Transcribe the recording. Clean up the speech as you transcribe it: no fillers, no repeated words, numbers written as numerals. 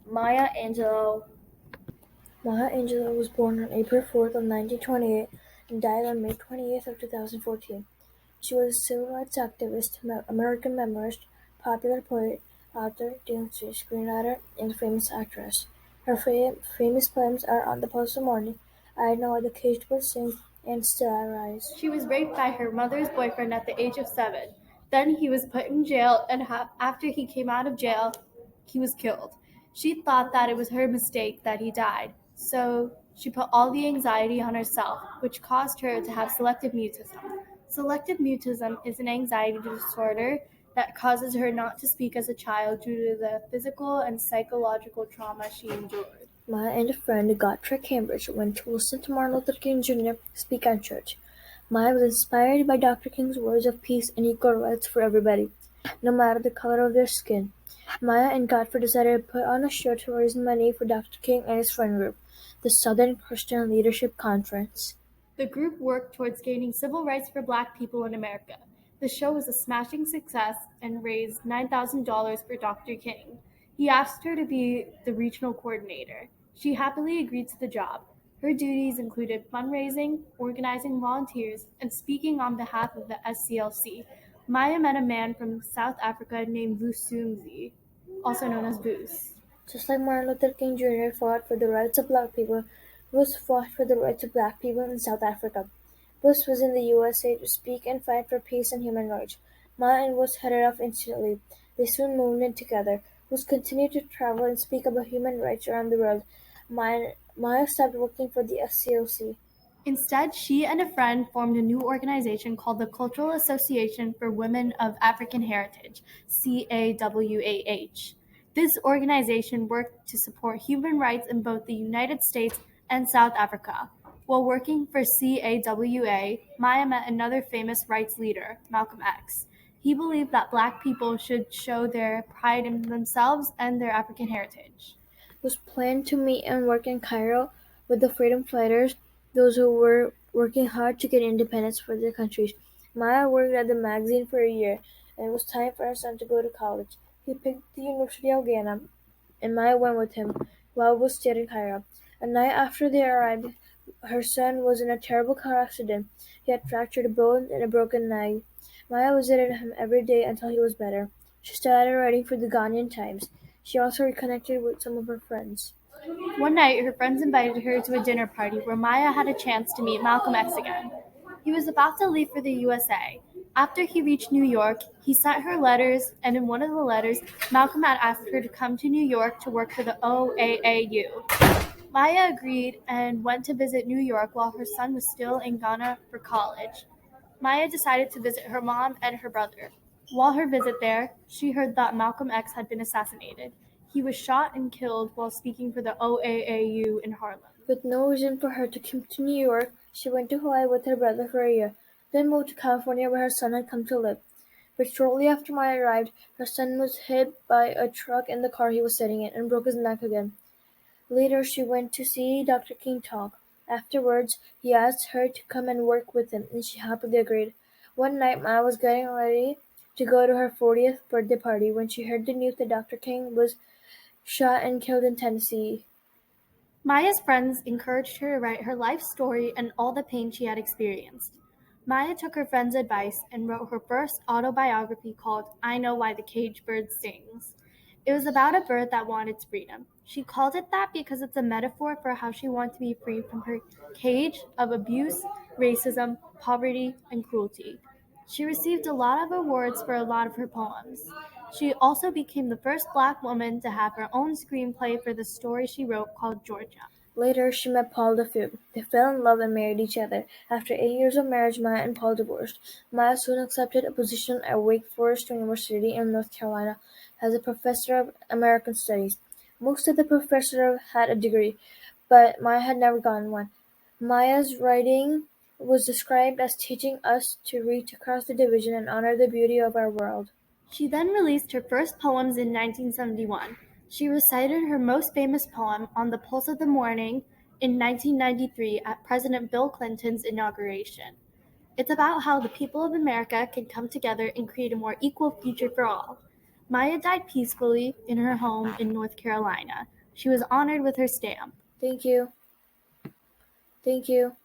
Maya Angelou. Maya Angelou was born on April 4th of 1928 and died on May 28th of 2014. She was a civil rights activist, American memoirist, popular poet, author, dancer, screenwriter, and famous actress. Her famous poems are "On the Pulse of Morning", "I Know Why the Caged Bird Sings", and "Still I Rise". She was raped by her mother's boyfriend at the age of 7. Then he was put in jail, and after he came out of jail, he was killed. She thought that it was her mistake that he died, so she put all the anxiety on herself, which caused her to have selective mutism. Selective mutism is an anxiety disorder that causes her not to speak as a child due to the physical and psychological trauma she endured. Maya and a friend, Godfrey Cambridge, went to listen to Martin Luther King Jr. speak at church. Maya was inspired by Dr. King's words of peace and equal rights for everybody, no matter the color of their skin. Maya and Godfrey decided to put on a show to raise money for Dr. King and his friend group, the Southern Christian Leadership Conference. The group worked towards gaining civil rights for Black people in America. The show was a smashing success and raised $9,000 for Dr. King. He asked her to be the regional coordinator. She happily agreed to the job. Her duties included fundraising, organizing volunteers, and speaking on behalf of the SCLC. Maya met a man from South Africa named Vusunzi, also known as Booth. Just like Martin Luther King Jr. fought for the rights of black people, Bush fought for the rights of black people in South Africa. Bush was in the USA to speak and fight for peace and human rights. Maya and Bush headed off instantly. They soon moved in together. Bush continued to travel and speak about human rights around the world. Maya stopped working for the SCLC. Instead, she and a friend formed a new organization called the Cultural Association for Women of African Heritage, CAWAH. This organization worked to support human rights in both the United States and South Africa. While working for CAWA, Maya met another famous rights leader, Malcolm X. He believed that Black people should show their pride in themselves and their African heritage. Was planned to meet and work in Cairo with the freedom fighters, those who were working hard to get independence for their countries. Maya worked at the magazine for a year, and it was time for her son to go to college. He picked the University of Ghana, and Maya went with him while we stayed in Cairo. A night after they arrived, her son was in a terrible car accident. He had fractured a bone and a broken leg. Maya visited him every day until he was better. She started writing for the Ghanaian Times. She also reconnected with some of her friends. One night, her friends invited her to a dinner party where Maya had a chance to meet Malcolm X again. He was about to leave for the USA. After he reached New York, he sent her letters, and in one of the letters, Malcolm had asked her to come to New York to work for the OAAU. Maya agreed and went to visit New York while her son was still in Ghana for college. Maya decided to visit her mom and her brother. While her visit there, she heard that Malcolm X had been assassinated. He was shot and killed while speaking for the OAAU in Harlem. With no reason for her to come to New York, she went to Hawaii with her brother for a year, then moved to California where her son had come to live. But shortly after Maya arrived, her son was hit by a truck in the car he was sitting in and broke his neck again. Later she went to see Dr. King talk. Afterwards, he asked her to come and work with him, and she happily agreed. One night, Maya was getting ready to go to her 40th birthday party when she heard the news that Dr. King was shot and killed in Tennessee. Maya's friends encouraged her to write her life story and all the pain she had experienced. Maya took her friends' advice and wrote her first autobiography called I Know Why the Caged Bird Sings. It was about a bird that wanted freedom. She called it that because it's a metaphor for how she wanted to be free from her cage of abuse, racism, poverty, and cruelty. She received a lot of awards for a lot of her poems. She also became the first Black woman to have her own screenplay for the story she wrote called Georgia. Later, she met Paul Dufault. They fell in love and married each other. After 8 years of marriage, Maya and Paul divorced. Maya soon accepted a position at Wake Forest University in North Carolina as a professor of American Studies. Most of the professors had a degree, but Maya had never gotten one. Maya's writing was described as teaching us to reach across the division and honor the beauty of our world. She then released her first poems in 1971. She recited her most famous poem, On the Pulse of the Morning, in 1993 at President Bill Clinton's inauguration. It's about how the people of America can come together and create a more equal future for all. Maya died peacefully in her home in North Carolina. She was honored with her stamp. Thank you. Thank you.